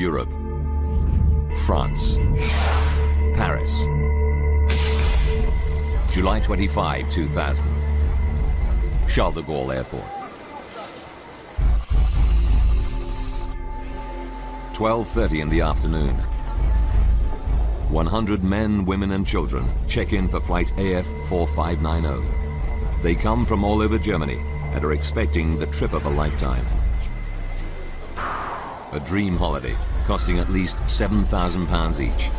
Europe. France. Paris. July 25, 2000. Charles de Gaulle Airport. 12:30 in the afternoon. 100 men, women and children check in for flight AF-4590. They come from all over Germany and are expecting the trip of a lifetime. A dream holiday costing at least £7,000 each.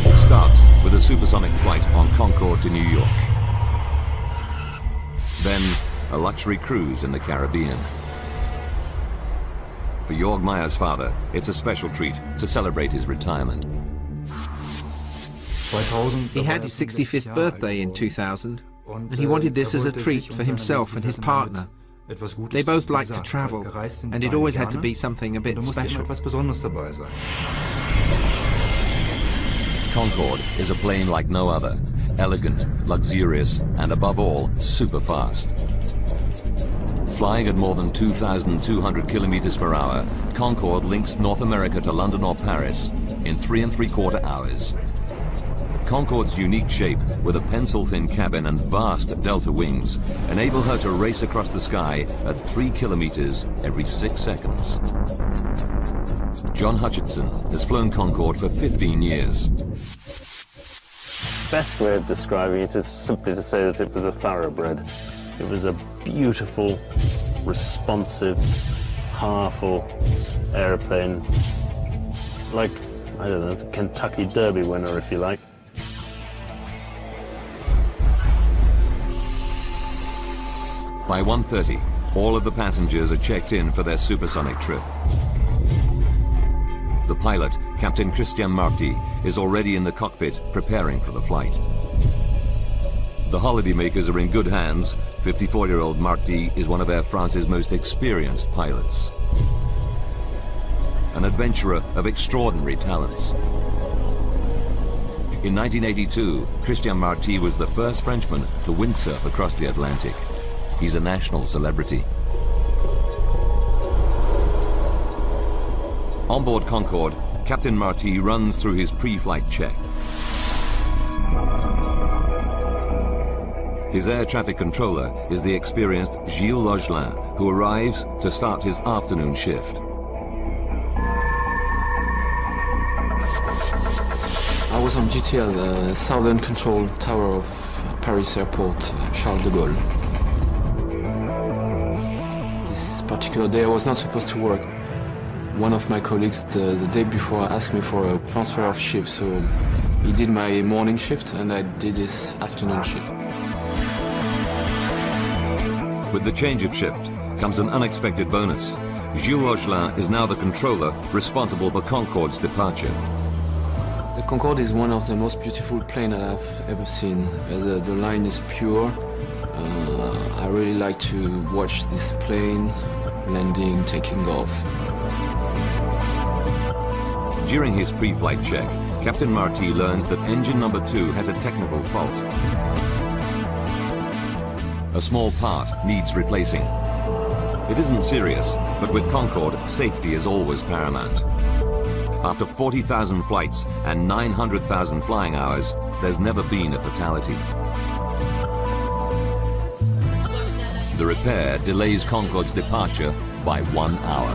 It starts with a supersonic flight on Concorde to New York. Then a luxury cruise in the Caribbean. For Jörg Meyer's father, it's a special treat to celebrate his retirement. He had his 65th birthday in 2000, and he wanted this as a treat for himself and his partner. They both liked to travel, and it always had to be something a bit special. Concorde is a plane like no other, elegant, luxurious, and above all, super fast. Flying at more than 2,200 kilometers per hour, Concorde links North America to London or Paris in 3 3/4 hours. Concorde's unique shape, with a pencil-thin cabin and vast delta wings, enable her to race across the sky at 3 kilometers every 6 seconds. John Hutchinson has flown Concorde for 15 years. Best way of describing it is simply to say that it was a thoroughbred. It was a beautiful, responsive, powerful aeroplane, like, I don't know, the Kentucky Derby winner, if you like. By 1:30, all of the passengers are checked in for their supersonic trip. The pilot, Captain Christian Marty, is already in the cockpit preparing for the flight. The holidaymakers are in good hands. 54-year-old Marty is one of Air France's most experienced pilots. An adventurer of extraordinary talents. In 1982, Christian Marty was the first Frenchman to windsurf across the Atlantic. He's a national celebrity. On board Concorde, Captain Marty runs through his pre-flight check. His air traffic controller is the experienced Gilles Logelin, who arrives to start his afternoon shift. I was on GTL, the Southern Control Tower of Paris Airport, Charles de Gaulle. This particular day I was not supposed to work. One of my colleagues the day before asked me for a transfer of shift, so he did my morning shift and I did his afternoon shift. With the change of shift comes an unexpected bonus. Gilles Logelin is now the controller responsible for Concorde's departure. The Concorde is one of the most beautiful planes I've ever seen. The line is pure. I really like to watch this plane landing, taking off. During his pre-flight check, Captain Marty learns that engine number 2 has a technical fault. A small part needs replacing. It isn't serious, but with Concorde, safety is always paramount. After 40,000 flights and 900,000 flying hours, there's never been a fatality. The repair delays Concorde's departure by 1 hour.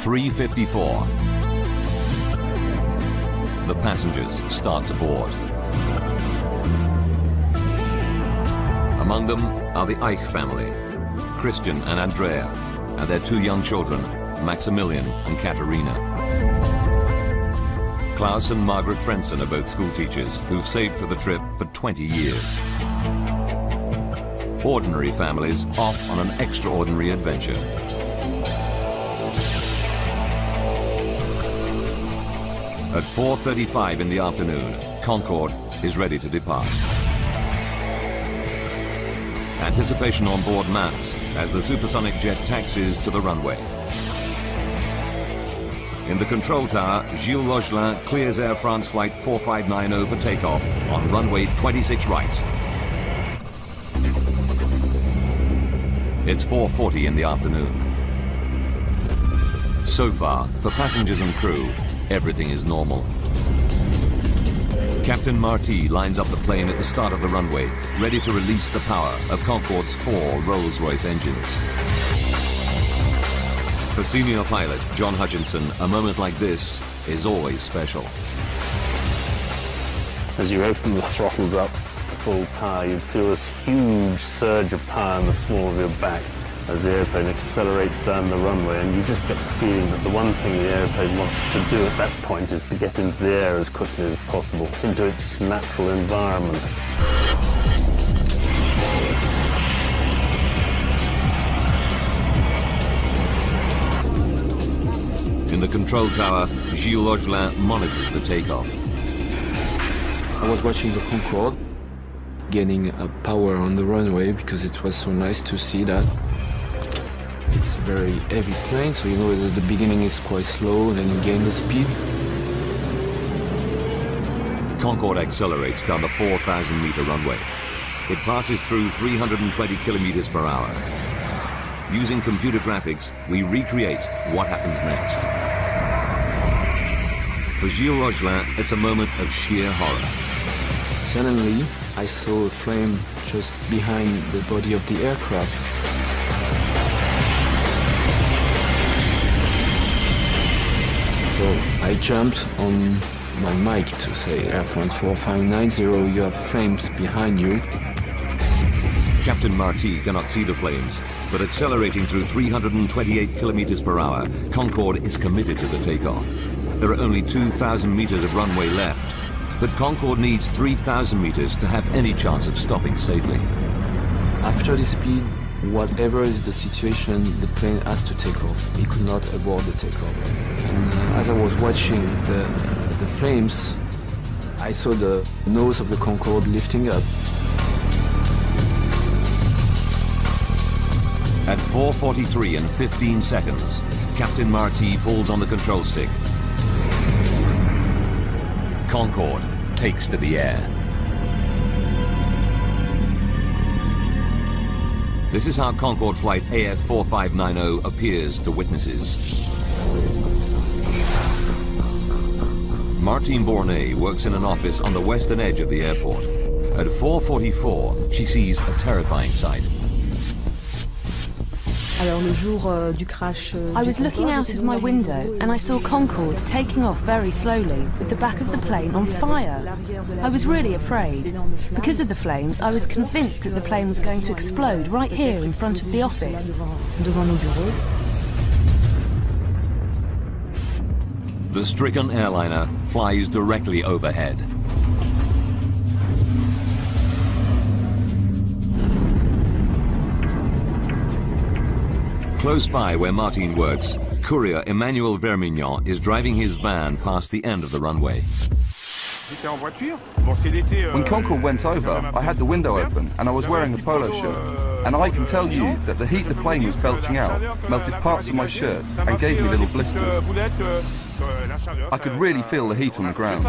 3:54. The passengers start to board. Among them are the Eich family, Christian and Andrea, and their 2 young children, Maximilian and Katerina. Klaus and Margaret Frenson are both school teachers who've saved for the trip for 20 years. Ordinary families off on an extraordinary adventure. At 4:35 in the afternoon, Concorde is ready to depart. Anticipation on board mounts as the supersonic jet taxis to the runway. In the control tower, Gilles Logelin clears Air France flight 4590 for takeoff on runway 26 right. It's 4:40 in the afternoon. So far, for passengers and crew, everything is normal. Captain Marty lines up the plane at the start of the runway, ready to release the power of Concorde's 4 Rolls-Royce engines. For senior pilot John Hutchinson, a moment like this is always special. As you open the throttles up full power, you feel this huge surge of power in the small of your back as the airplane accelerates down the runway, and you just get the feeling that the one thing the airplane wants to do at that point is to get into the air as quickly as possible, into its natural environment. In the control tower, Gilles Augelin monitors the takeoff. I was watching the Concorde, gaining power on the runway because it was so nice to see that. It's a very heavy plane, so you know that the beginning is quite slow, and then you gain the speed. Concorde accelerates down the 4,000-meter runway. It passes through 320 kilometers per hour. Using computer graphics, we recreate what happens next. For Gilles Augelin, it's a moment of sheer horror. Suddenly, I saw a flame just behind the body of the aircraft. So I jumped on my mic to say, Air France.4590, you have flames behind you. Captain Marty cannot see the flames, but accelerating through 328 kilometers per hour, Concorde is committed to the takeoff. There are only 2,000 meters of runway left, but Concorde needs 3,000 meters to have any chance of stopping safely. After the speed, whatever is the situation, the plane has to take off. He could not abort the takeoff. And as I was watching the flames, I saw the nose of the Concorde lifting up. At 4:43 and 15 seconds, Captain Marty pulls on the control stick. Concorde takes to the air. This is how Concorde flight AF4590 appears to witnesses. Martine Bournet works in an office on the western edge of the airport. At 4:44, she sees a terrifying sight. I was looking out of my window and I saw Concorde taking off very slowly with the back of the plane on fire. I was really afraid. Because of the flames, I was convinced that the plane was going to explode right here in front of the office. The stricken airliner flies directly overhead. Close by where Martine works, courier Emmanuel Vermignon is driving his van past the end of the runway. When Concorde went over, I had the window open and I was wearing a polo shirt. And I can tell you that the heat the plane was belching out melted parts of my shirt and gave me little blisters. I could really feel the heat on the ground.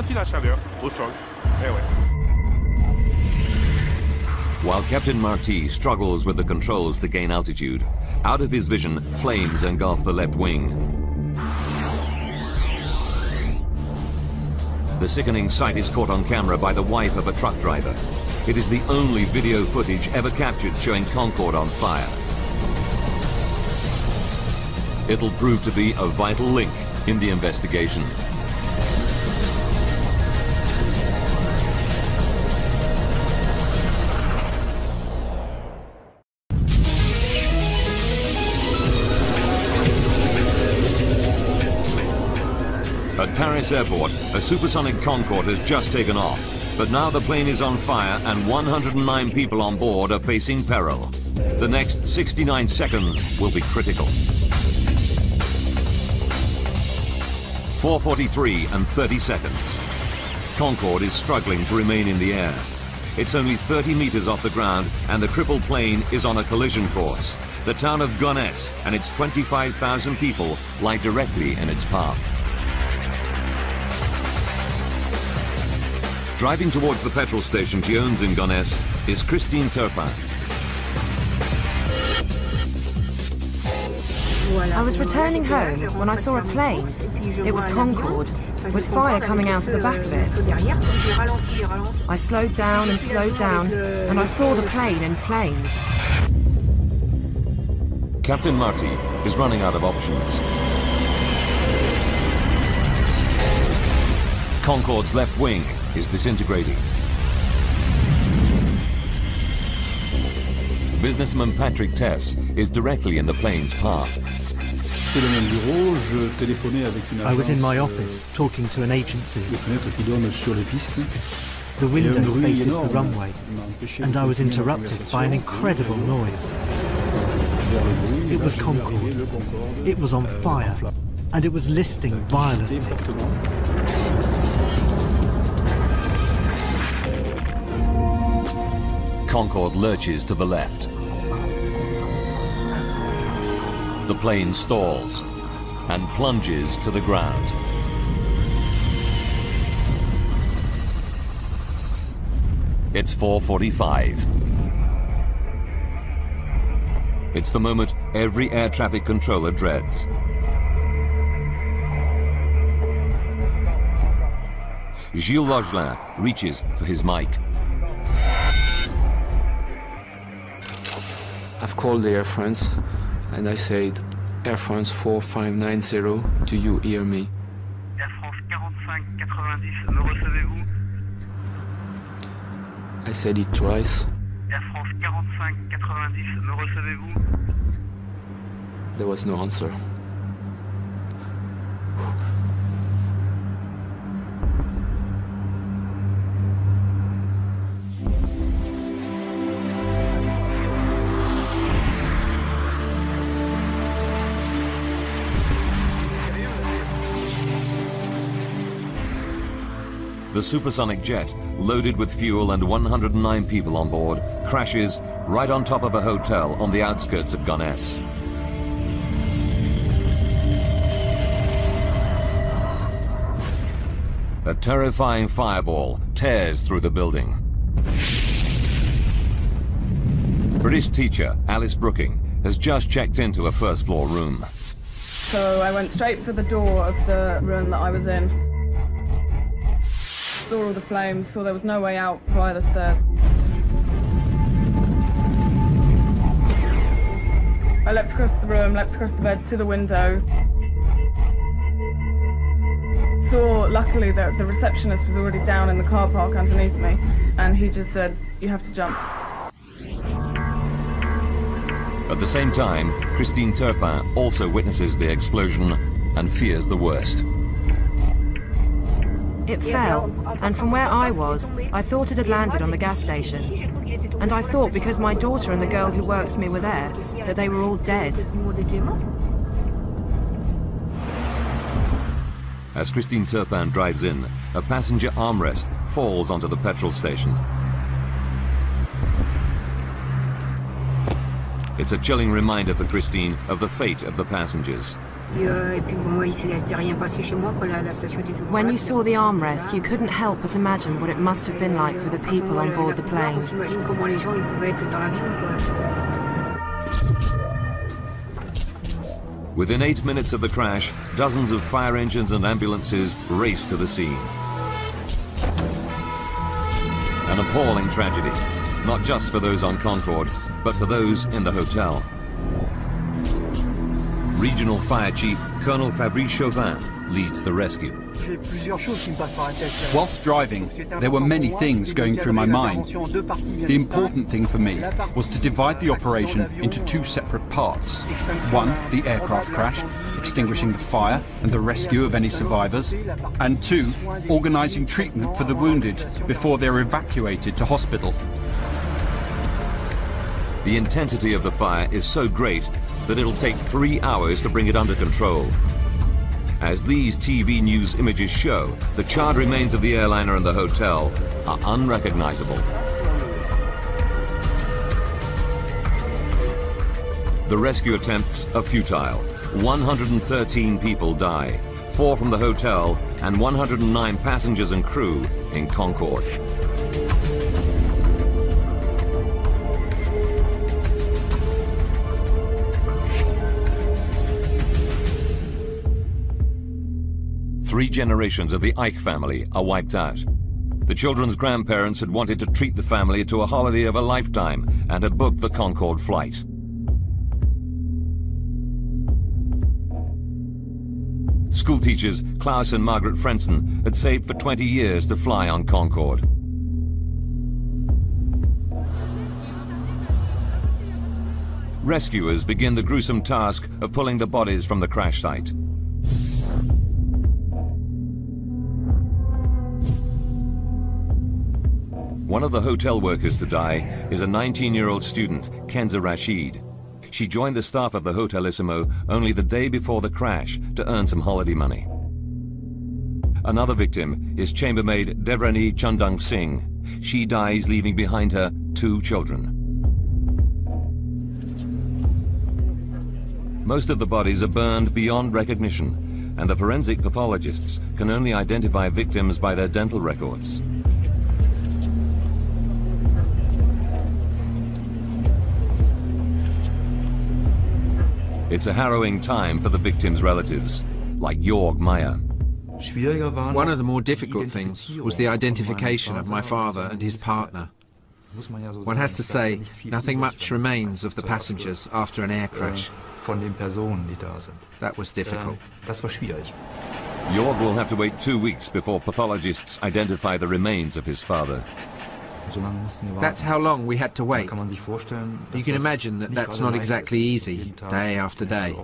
While Captain Marty struggles with the controls to gain altitude, out of his vision, flames engulf the left wing. The sickening sight is caught on camera by the wife of a truck driver. It is the only video footage ever captured showing Concorde on fire. It'll prove to be a vital link in the investigation. At Paris Airport, a supersonic Concorde has just taken off, but now the plane is on fire and 109 people on board are facing peril. The next 69 seconds will be critical. 4:43 and 30 seconds. Concorde is struggling to remain in the air. It's only 30 meters off the ground and the crippled plane is on a collision course. The town of Gonesse and its 25,000 people lie directly in its path. Driving towards the petrol station she owns in Gonesse is Christine Turpin. I was returning home when I saw a plane. It was Concorde, with fire coming out of the back of it. I slowed down, and I saw the plane in flames. Captain Marty is running out of options. Concorde's left wing is disintegrating. Businessman Patrick Tess is directly in the plane's path. I was in my office talking to an agency. The window faces the runway, and I was interrupted by an incredible noise. It was Concorde. It was on fire, and it was listing violently. Concorde lurches to the left. The plane stalls and plunges to the ground. It's 4:45. It's the moment every air traffic controller dreads. Gilles Logelin reaches for his mic. I've called the Air France and I said, Air France-4590, do you hear me? Air France-4590, me recevez-vous? I said it twice. Air France-4590, me recevez-vous? There was no answer. The supersonic jet, loaded with fuel and 109 people on board, crashes right on top of a hotel on the outskirts of Gonesse. A terrifying fireball tears through the building. British teacher Alice Brooking has just checked into a first-floor room. So I went straight for the door of the room that I was in. Saw all the flames, saw there was no way out via the stairs. I leapt across the room, leapt across the bed to the window. Saw, luckily, that the receptionist was already down in the car park underneath me, and he just said, "You have to jump." At the same time, Christine Turpin also witnesses the explosion and fears the worst. It fell, and from where I was, I thought it had landed on the gas station. And I thought because my daughter and the girl who works for me were there, that they were all dead. As Christine Turpin drives in, a passenger armrest falls onto the petrol station. It's a chilling reminder for Christine of the fate of the passengers. When you saw the armrest, you couldn't help but imagine what it must have been like for the people on board the plane. Within 8 minutes of the crash, dozens of fire engines and ambulances race to the scene. An appalling tragedy, not just for those on Concorde, but for those in the hotel. Regional Fire Chief Colonel Fabrice Chauvin leads the rescue. Whilst driving, there were many things going through my mind. The important thing for me was to divide the operation into two separate parts. One, the aircraft crash, extinguishing the fire and the rescue of any survivors. And two, organising treatment for the wounded before they're evacuated to hospital. The intensity of the fire is so great that it'll take 3 hours to bring it under control. As these TV news images show, the charred remains of the airliner and the hotel are unrecognizable. The rescue attempts are futile. 113 people die, 4 from the hotel and 109 passengers and crew in Concorde. 3 generations of the Ike family are wiped out. The children's grandparents had wanted to treat the family to a holiday of a lifetime and had booked the Concorde flight. Schoolteachers Klaus and Margaret Frenson had saved for 20 years to fly on Concorde. Rescuers begin the gruesome task of pulling the bodies from the crash site. One of the hotel workers to die is a 19-year-old student, Kenza Rashid. She joined the staff of the Hotelissimo only the day before the crash to earn some holiday money. Another victim is chambermaid Devrani Chandang Singh. She dies leaving behind her 2 children. Most of the bodies are burned beyond recognition, and the forensic pathologists can only identify victims by their dental records. It's a harrowing time for the victims' relatives, like Jorg Meyer. One of the more difficult things was the identification of my father and his partner. One has to say, nothing much remains of the passengers after an air crash. That was difficult. Jorg will have to wait 2 weeks before pathologists identify the remains of his father. That's how long we had to wait. You can imagine that that's not exactly easy, day after day.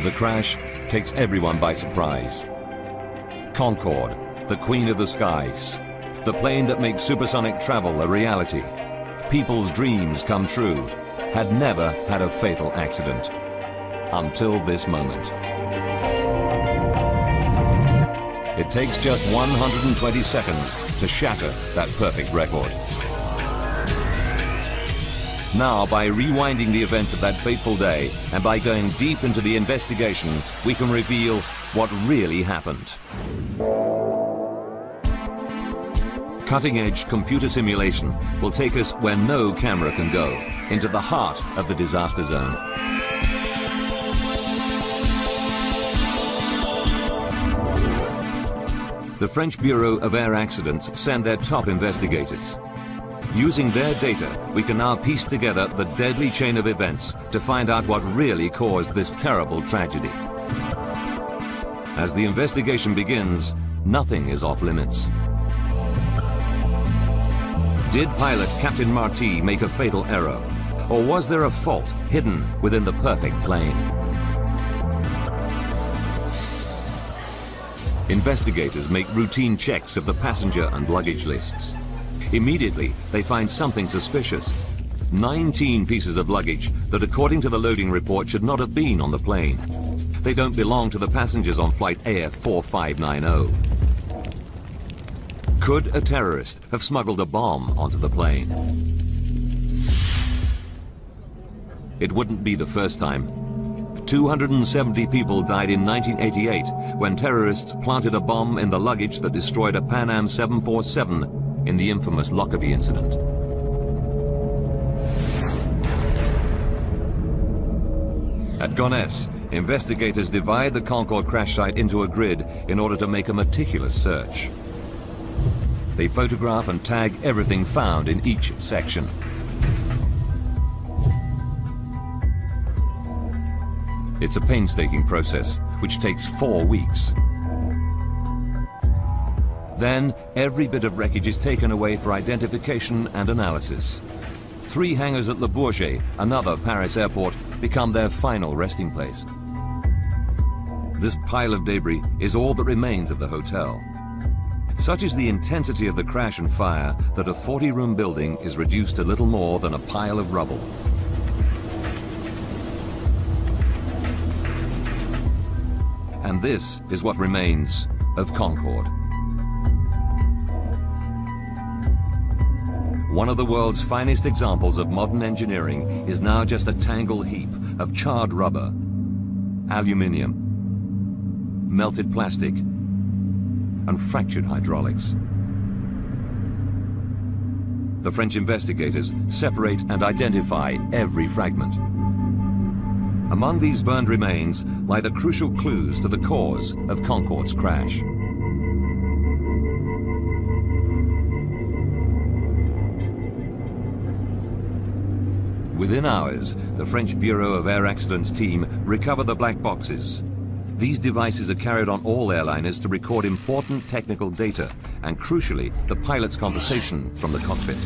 The crash takes everyone by surprise. Concorde, the queen of the skies, the plane that makes supersonic travel a reality, people's dreams come true, had never had a fatal accident. Until this moment. It takes just 120 seconds to shatter that perfect record. Now, by rewinding the events of that fateful day and by going deep into the investigation, we can reveal what really happened. Cutting-edge computer simulation will take us where no camera can go, into the heart of the disaster zone. The French Bureau of Air Accidents send their top investigators. Using their data, we can now piece together the deadly chain of events to find out what really caused this terrible tragedy. As the investigation begins, nothing is off limits. Did pilot Captain Marty make a fatal error? Or was there a fault hidden within the perfect plane? Investigators make routine checks of the passenger and luggage lists. Immediately, they find something suspicious. 19 pieces of luggage that, according to the loading report, should not have been on the plane. They don't belong to the passengers on flight AF4590. Could a terrorist have smuggled a bomb onto the plane? It wouldn't be the first time. 270 people died in 1988 when terrorists planted a bomb in the luggage that destroyed a Pan Am 747 in the infamous Lockerbie incident. At Gonesse, investigators divide the Concorde crash site into a grid in order to make a meticulous search. They photograph and tag everything found in each section. It's a painstaking process, which takes 4 weeks. Then, every bit of wreckage is taken away for identification and analysis. 3 hangars at Le Bourget, another Paris airport, become their final resting place. This pile of debris is all that remains of the hotel. Such is the intensity of the crash and fire that a 40-room building is reduced to little more than a pile of rubble. And this is what remains of Concorde. One of the world's finest examples of modern engineering is now just a tangled heap of charred rubber, aluminium, melted plastic, and fractured hydraulics. the French investigators separate and identify every fragment. Among these burned remains lie the crucial clues to the cause of Concorde's crash. Within hours, the French Bureau of Air Accidents team recover the black boxes. These devices are carried on all airliners to record important technical data and, crucially, the pilot's conversation from the cockpit.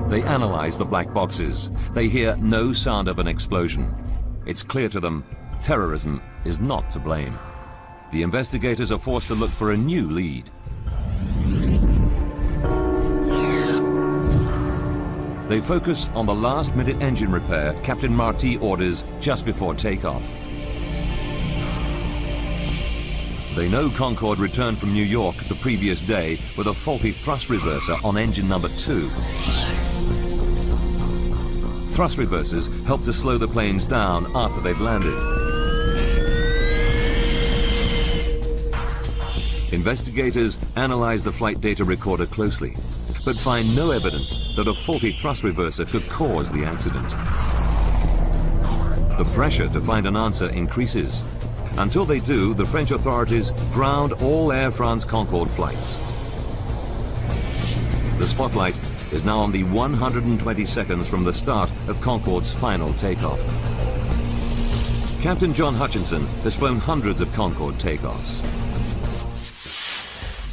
They analyze the black boxes. They hear no sound of an explosion. It's clear to them terrorism is not to blame. The investigators are forced to look for a new lead. They focus on the last-minute engine repair Captain Marty orders just before takeoff. They know Concorde returned from New York the previous day with a faulty thrust reverser on engine number 2. Thrust reversers help to slow the planes down after they've landed. Investigators analyze the flight data recorder closely, but find no evidence that a faulty thrust reverser could cause the accident. The pressure to find an answer increases. Until they do, the French authorities ground all Air France Concorde flights. The spotlight is now on the 120 seconds from the start of Concorde's final takeoff. Captain John Hutchinson has flown hundreds of Concorde takeoffs.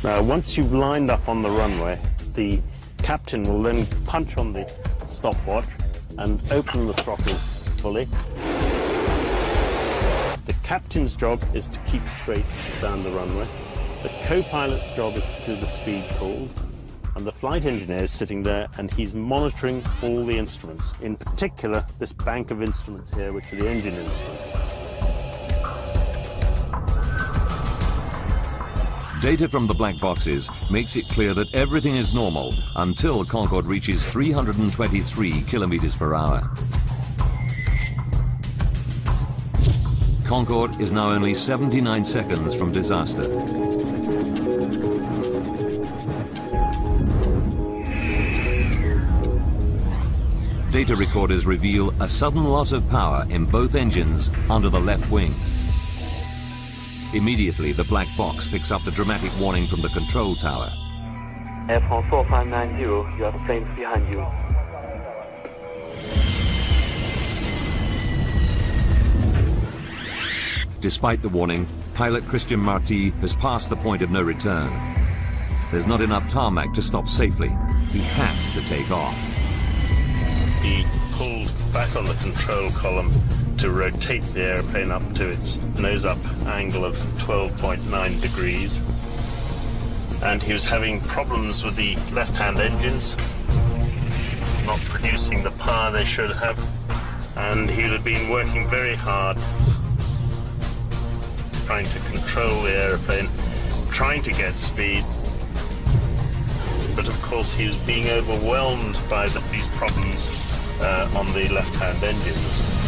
Now, once you've lined up on the runway, the captain will then punch on the stopwatch and open the throttles fully. The captain's job is to keep straight down the runway. The co-pilot's job is to do the speed calls. And the flight engineer is sitting there and he's monitoring all the instruments. In particular, this bank of instruments here, which are the engine instruments. Data from the black boxes makes it clear that everything is normal until Concorde reaches 323 kilometers per hour. Concorde is now only 79 seconds from disaster. Data recorders reveal a sudden loss of power in both engines under the left wing. Immediately, the black box picks up the dramatic warning from the control tower. Air France.4590, you have planes behind you. Despite the warning, pilot Christian Marty has passed the point of no return. There's not enough tarmac to stop safely. He has to take off. He pulled back on the control column to rotate the airplane up to its nose-up angle of 12.9 degrees. And he was having problems with the left-hand engines, not producing the power they should have. And he had been working very hard, trying to control the airplane, trying to get speed. But of course he was being overwhelmed by these problems on the left-hand engines.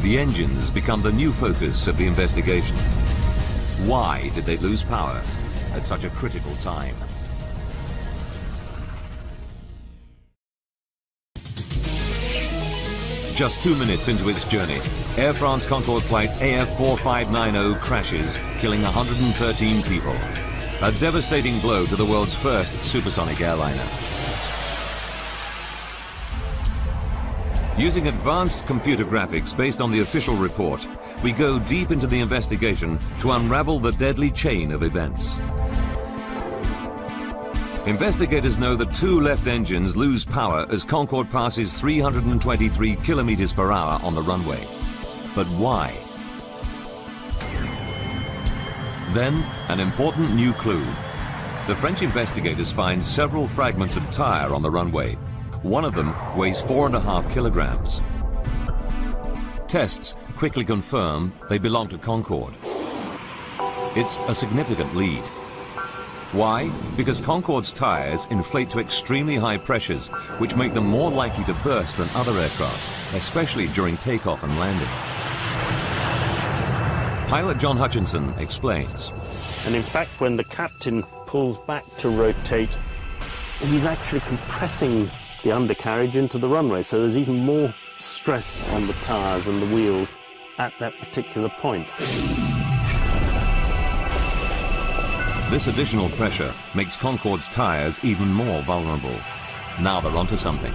The engines become the new focus of the investigation. Why did they lose power at such a critical time? Just 2 minutes into its journey, Air France Concorde flight AF4590 crashes, killing 113 people. A devastating blow to the world's first supersonic airliner. Using advanced computer graphics based on the official report, we go deep into the investigation to unravel the deadly chain of events. Investigators know that 2 left engines lose power as Concorde passes 323 kilometers per hour on the runway. But why? Then, an important new clue. The French investigators find several fragments of tyre on the runway. One of them weighs 4.5 kilograms. Tests quickly confirm they belong to Concorde. It's a significant lead. Why? Because Concorde's tyres inflate to extremely high pressures, which make them more likely to burst than other aircraft, especially during takeoff and landing. Pilot John Hutchinson explains. And in fact, when the captain pulls back to rotate, he's actually compressing the undercarriage into the runway, so there's even more stress on the tyres and the wheels at that particular point. This additional pressure makes Concorde's tyres even more vulnerable. Now they're onto something.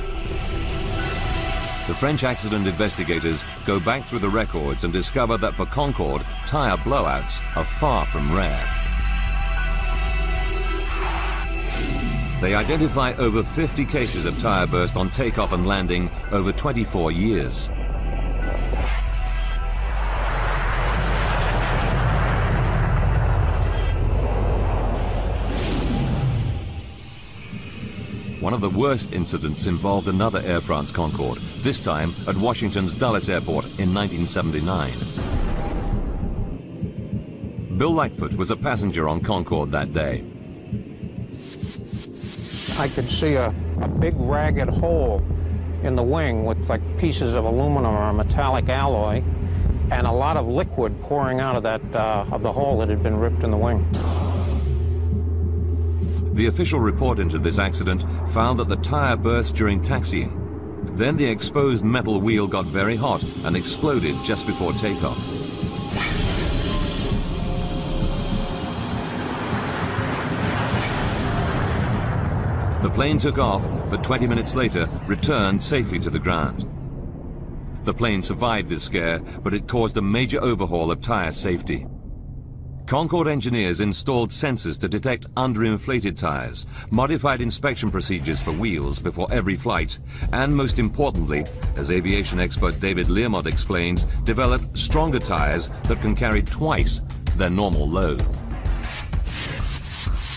The French accident investigators go back through the records and discover that for Concorde, tyre blowouts are far from rare. They identify over 50 cases of tyre burst on takeoff and landing over 24 years. One of the worst incidents involved another Air France Concorde, this time at Washington's Dulles Airport in 1979. Bill Lightfoot was a passenger on Concorde that day. I could see a big ragged hole in the wing with like pieces of aluminum or metallic alloy and a lot of liquid pouring out of that of the hole that had been ripped in the wing. The official report into this accident found that the tyre burst during taxiing. Then the exposed metal wheel got very hot and exploded just before takeoff. The plane took off, but 20 minutes later returned safely to the ground. The plane survived this scare, but it caused a major overhaul of tyre safety. Concorde engineers installed sensors to detect underinflated tyres, modified inspection procedures for wheels before every flight, and most importantly, as aviation expert David Learmont explains, developed stronger tyres that can carry twice their normal load.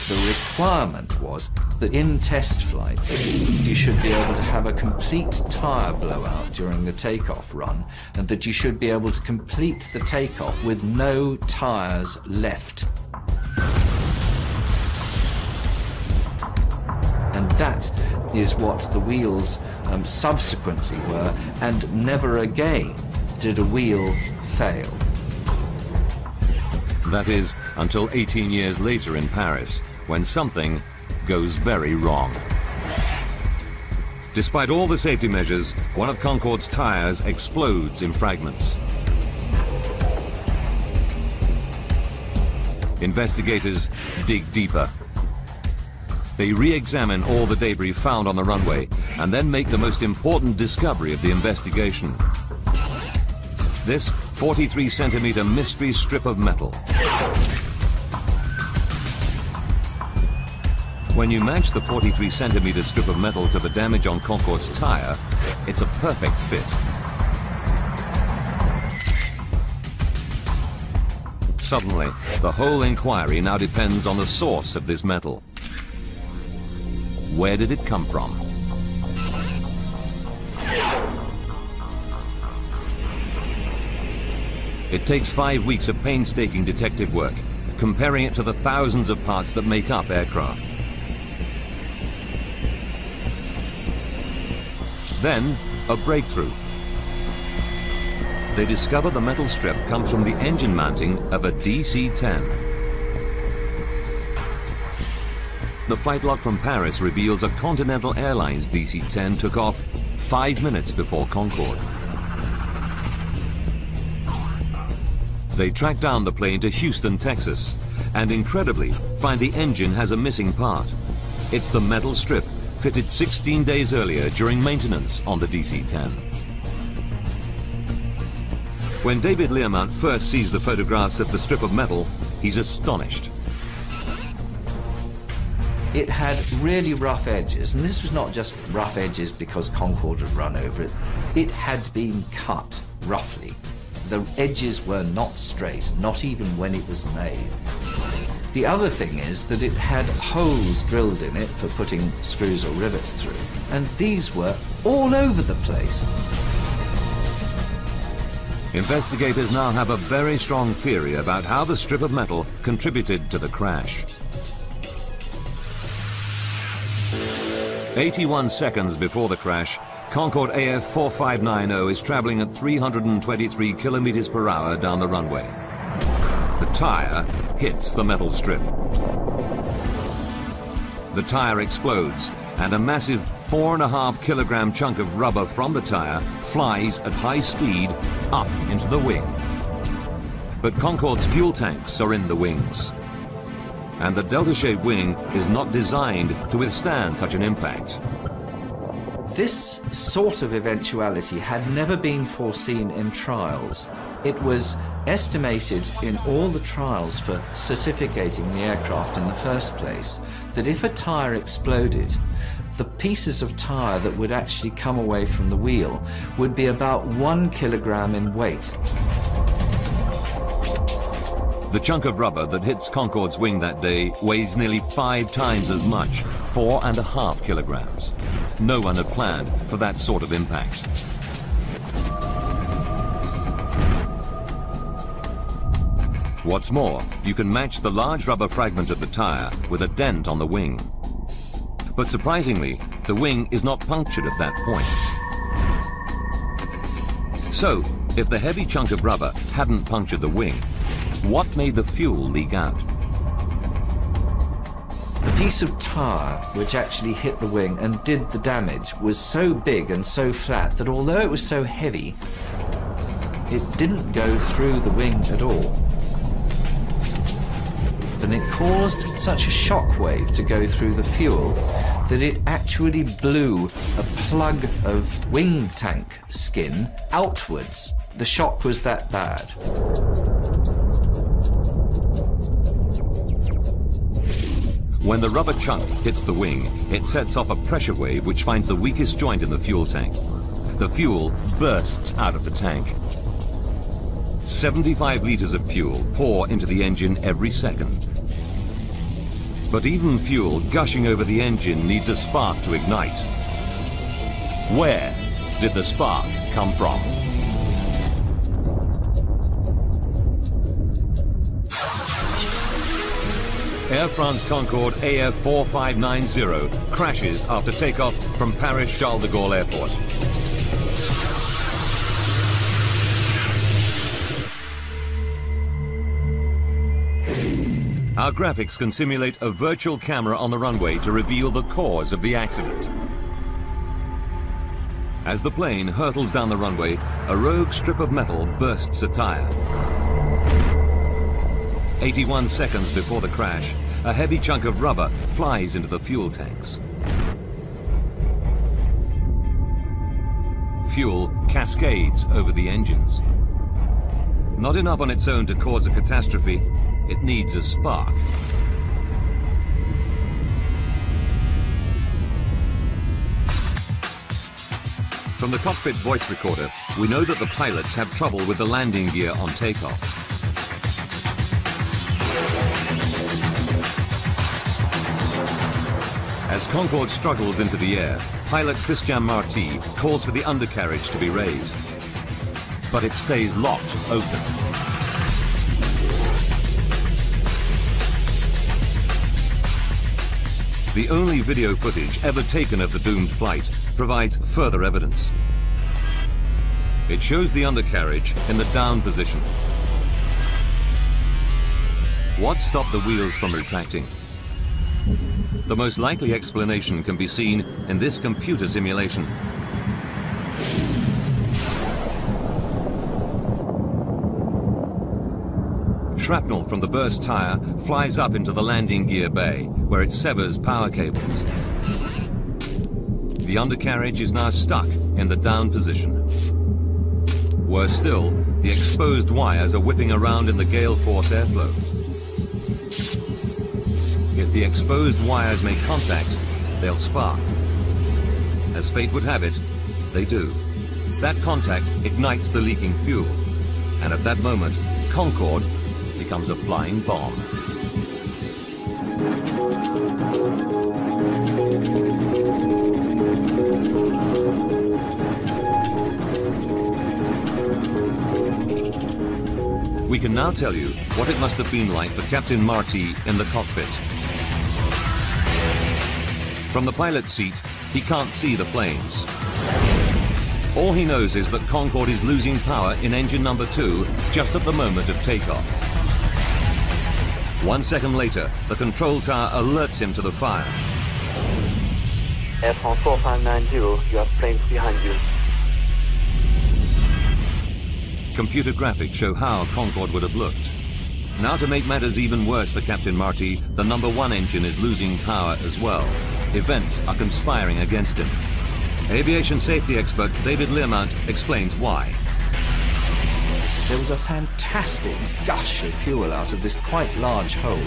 The requirement was that in test flights, you should be able to have a complete tyre blowout during the takeoff run, and that you should be able to complete the takeoff with no tyres left. And that is what the wheels subsequently were, and never again did a wheel fail. That is, until 18 years later in Paris, when something goes very wrong. Despite all the safety measures, one of Concorde's tyres explodes in fragments. Investigators dig deeper. They re-examine all the debris found on the runway and then make the most important discovery of the investigation. This 43-centimeter mystery strip of metal. When you match the 43-centimeter strip of metal to the damage on Concorde's tyre, it's a perfect fit. Suddenly, the whole inquiry now depends on the source of this metal. Where did it come from? It takes 5 weeks of painstaking detective work, comparing it to the thousands of parts that make up aircraft. Then, a breakthrough. They discover the metal strip comes from the engine mounting of a DC-10. The flight log from Paris reveals a Continental Airlines DC-10 took off 5 minutes before Concorde. They track down the plane to Houston, Texas, and incredibly find the engine has a missing part. It's the metal strip fitted 16 days earlier during maintenance on the DC-10. When David Learmont first sees the photographs of the strip of metal, he's astonished. It had really rough edges, and this was not just rough edges because Concorde had run over it. It had been cut roughly. The edges were not straight, not even when it was made. The other thing is that it had holes drilled in it for putting screws or rivets through, and these were all over the place. Investigators now have a very strong theory about how the strip of metal contributed to the crash. 81 seconds before the crash, Concorde AF-4590 is traveling at 323 kilometers per hour down the runway. tyre hits the metal strip. The tyre explodes, and a massive 4.5 kilogram chunk of rubber from the tyre flies at high speed up into the wing. But Concorde's fuel tanks are in the wings, and the delta-shaped wing is not designed to withstand such an impact. This sort of eventuality had never been foreseen in trials. It was estimated in all the trials for certificating the aircraft in the first place that if a tyre exploded, the pieces of tyre that would actually come away from the wheel would be about 1 kilogram in weight. The chunk of rubber that hits Concorde's wing that day weighs nearly 5 times as much, 4.5 kilograms. No one had planned for that sort of impact. What's more, you can match the large rubber fragment of the tyre with a dent on the wing. But surprisingly, the wing is not punctured at that point. So, if the heavy chunk of rubber hadn't punctured the wing, what made the fuel leak out? The piece of tyre which actually hit the wing and did the damage was so big and so flat that although it was so heavy, it didn't go through the wing at all. And it caused such a shock wave to go through the fuel that it actually blew a plug of wing tank skin outwards. The shock was that bad. When the rubber chunk hits the wing, it sets off a pressure wave which finds the weakest joint in the fuel tank. The fuel bursts out of the tank. 75 liters of fuel pour into the engine every second. But even fuel gushing over the engine needs a spark to ignite. Where did the spark come from? Air France Concorde AF4590 crashes after takeoff from Paris Charles de Gaulle Airport. Our graphics can simulate a virtual camera on the runway to reveal the cause of the accident. As the plane hurtles down the runway, a rogue strip of metal bursts a tyre. 81 seconds before the crash, a heavy chunk of rubber flies into the fuel tanks. Fuel cascades over the engines. Not enough on its own to cause a catastrophe, it needs a spark. From the cockpit voice recorder, we know that the pilots have trouble with the landing gear on takeoff. As Concorde struggles into the air, pilot Christian Marty calls for the undercarriage to be raised. But it stays locked open. The only video footage ever taken of the doomed flight provides further evidence. It shows the undercarriage in the down position. What stopped the wheels from retracting? The most likely explanation can be seen in this computer simulation. Shrapnel from the burst tyre flies up into the landing gear bay, where it severs power cables. The undercarriage is now stuck in the down position. Worse still, the exposed wires are whipping around in the gale force airflow. If the exposed wires make contact, they'll spark. As fate would have it, they do. That contact ignites the leaking fuel, and at that moment, Concorde becomes a flying bomb. We can now tell you what it must have been like for Captain Marty in the cockpit. From the pilot's seat, he can't see the flames. All he knows is that Concorde is losing power in engine number 2 just at the moment of takeoff. 1 second later, the control tower alerts him to the fire. Air France.4590, you have planes behind you. Computer graphics show how Concorde would have looked. Now, to make matters even worse for Captain Marty, the #1 engine is losing power as well. Events are conspiring against him. Aviation safety expert David Learmount explains why. There was a fantastic gush of fuel out of this quite large hole,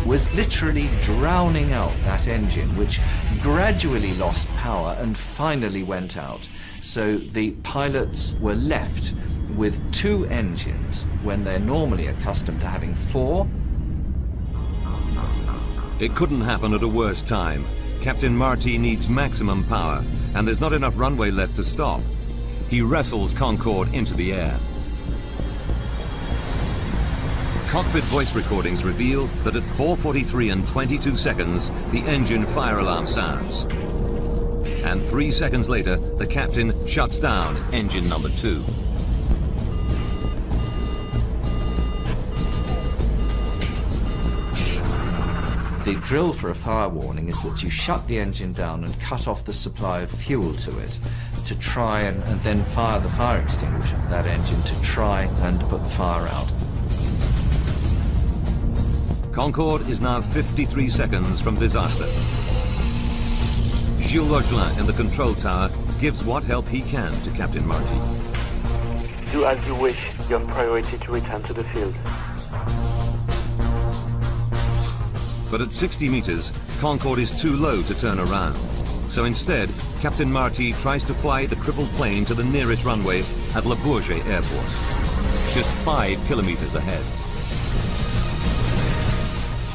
was literally drowning out that engine, which gradually lost power and finally went out. So the pilots were left with 2 engines when they're normally accustomed to having 4. It couldn't happen at a worse time. Captain Marty needs maximum power, and there's not enough runway left to stop. He wrestles Concorde into the air. Cockpit voice recordings reveal that at 4:43 and 22 seconds, the engine fire alarm sounds. And 3 seconds later, the captain shuts down engine #2. The drill for a fire warning is that you shut the engine down and cut off the supply of fuel to it to try and then fire the fire extinguisher for that engine to try and put the fire out. Concorde is now 53 seconds from disaster. Gilles Rogelin in the control tower gives what help he can to Captain Marty. Do as you wish. You have priority to return to the field. But at 60 meters, Concorde is too low to turn around. So instead, Captain Marty tries to fly the crippled plane to the nearest runway at Le Bourget Airport, just 5 kilometers ahead.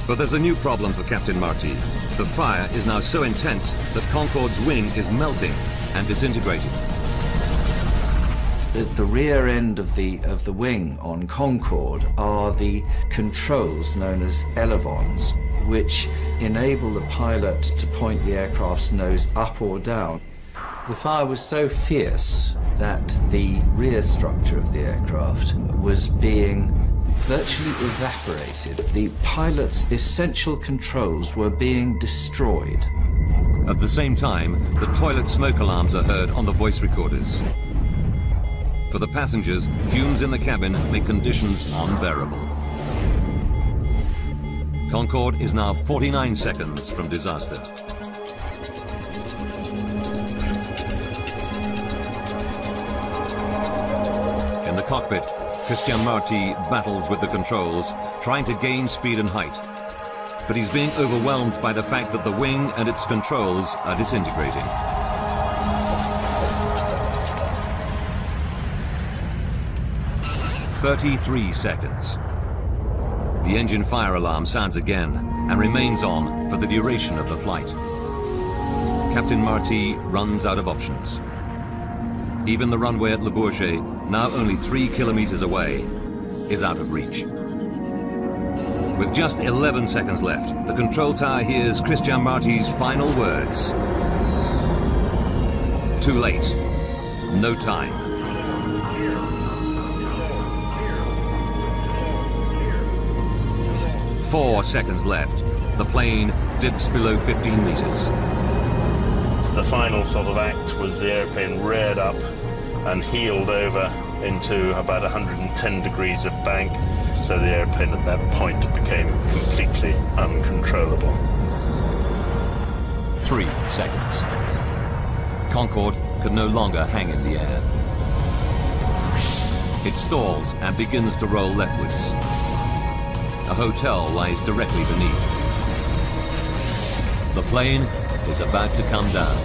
But there's a new problem for Captain Marty. The fire is now so intense that Concorde's wing is melting and disintegrating. At the rear end of the wing on Concorde are the controls known as elevons, which enable the pilot to point the aircraft's nose up or down. The fire was so fierce that the rear structure of the aircraft was being virtually evaporated. The pilot's essential controls were being destroyed. At the same time, the toilet smoke alarms are heard on the voice recorders. For the passengers, fumes in the cabin make conditions unbearable. Concorde is now 49 seconds from disaster. In the cockpit, Christian Marty battles with the controls, trying to gain speed and height. But he's being overwhelmed by the fact that the wing and its controls are disintegrating. "33 seconds. The engine fire alarm sounds again and remains on for the duration of the flight. Captain Marty runs out of options. Even the runway at Le Bourget, now only 3 kilometers away, is out of reach. With just 11 seconds left, the control tower hears Christian Marty's final words. Too late. No time. "4 seconds left. The plane dips below 15 meters. The final sort of act was the airplane reared up and heeled over into about 110 degrees of bank, so the airplane at that point became completely uncontrollable. 3 seconds. Concorde could no longer hang in the air. It stalls and begins to roll leftwards. A hotel lies directly beneath. The plane is about to come down.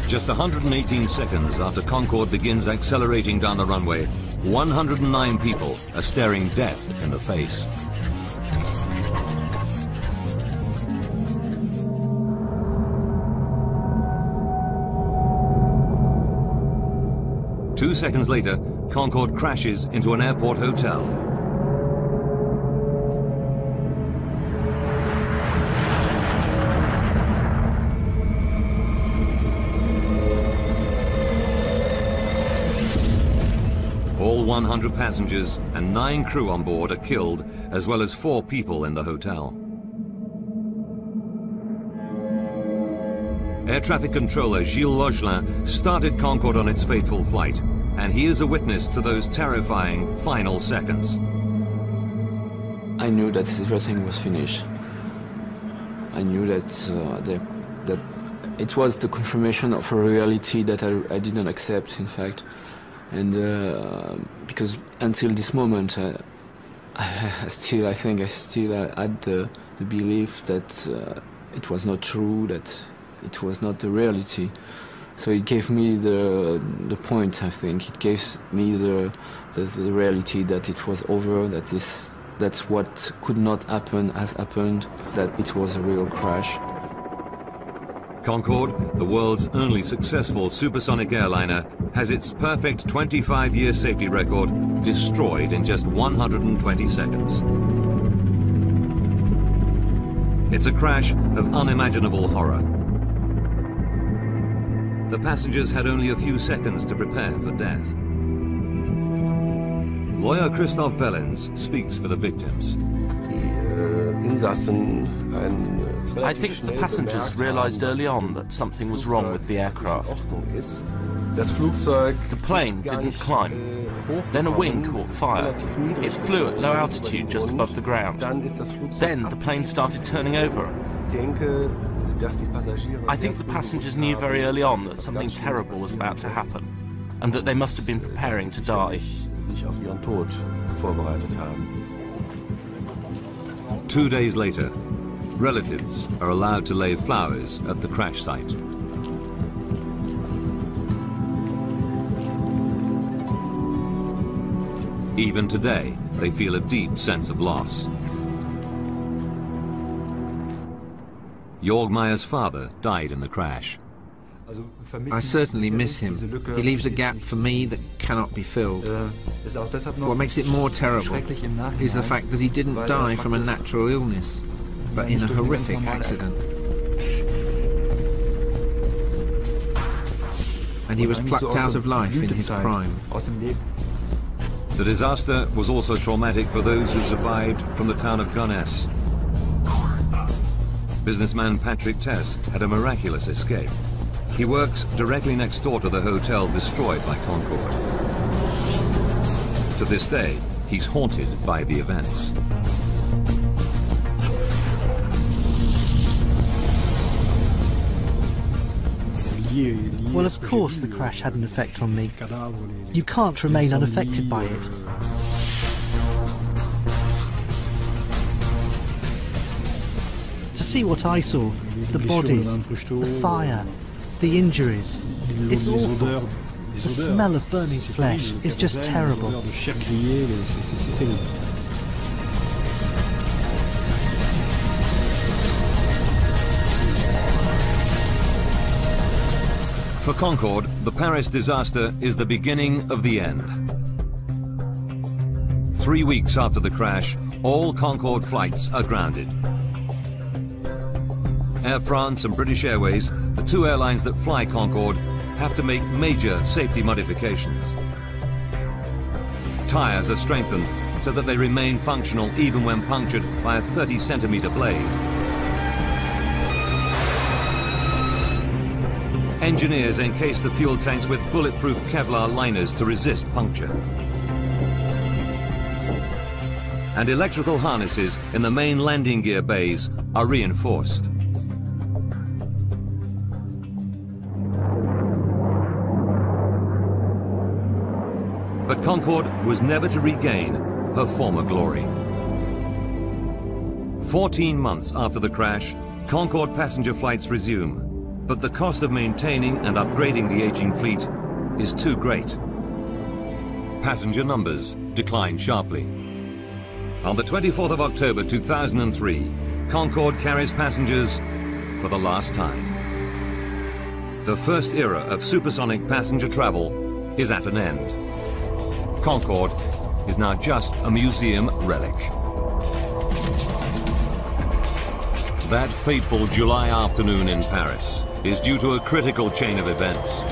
Just 118 seconds after Concorde begins accelerating down the runway, 109 people are staring death in the face. Two seconds later, Concorde crashes into an airport hotel. All 100 passengers and 9 crew on board are killed, as well as 4 people in the hotel. Air traffic controller Gilles Logelin started Concorde on its fateful flight, and he is a witness to those terrifying final seconds. I knew that everything was finished. I knew that, that it was the confirmation of a reality that I didn't accept, in fact. And because until this moment, I think I still had the belief that it was not true, that it was not the reality. So it gave me the point, I think. It gave me the reality that it was over, that's what could not happen has happened, that it was a real crash. Concorde, the world's only successful supersonic airliner, has its perfect 25-year safety record destroyed in just 120 seconds. It's a crash of unimaginable horror. The passengers had only a few seconds to prepare for death. Lawyer Christoph Wellens speaks for the victims. I think the passengers realized early on that something was wrong with the aircraft. The plane didn't climb. Then a wing caught fire. It flew at low altitude just above the ground. Then the plane started turning over. I think the passengers knew very early on that something terrible was about to happen, and that they must have been preparing to die. 2 days later, relatives are allowed to lay flowers at the crash site. Even today, they feel a deep sense of loss. Jörg Meyer's father died in the crash. I certainly miss him. He leaves a gap for me that cannot be filled. What makes it more terrible is the fact that he didn't die from a natural illness, but in a horrific accident. And he was plucked out of life in his prime. The disaster was also traumatic for those who survived from the town of Gonesse. Businessman Patrick Tess had a miraculous escape. He works directly next door to the hotel destroyed by Concorde. To this day, he's haunted by the events. Well, of course the crash had an effect on me. You can't remain unaffected by it. To see what I saw, the bodies, the fire, the injuries, it's awful. The smell of burning flesh is just terrible. For Concorde, the Paris disaster is the beginning of the end. 3 weeks after the crash, all Concorde flights are grounded. Air France and British Airways, the 2 airlines that fly Concorde, have to make major safety modifications. Tyres are strengthened so that they remain functional even when punctured by a 30-centimeter blade. Engineers encase the fuel tanks with bulletproof Kevlar liners to resist puncture. And electrical harnesses in the main landing gear bays are reinforced. But Concorde was never to regain her former glory. 14 months after the crash, Concorde passenger flights resume, but the cost of maintaining and upgrading the aging fleet is too great. Passenger numbers decline sharply. On the 24th of October 2003, Concorde carries passengers for the last time. The first era of supersonic passenger travel is at an end. Concorde is now just a museum relic. That fateful July afternoon in Paris is due to a critical chain of events.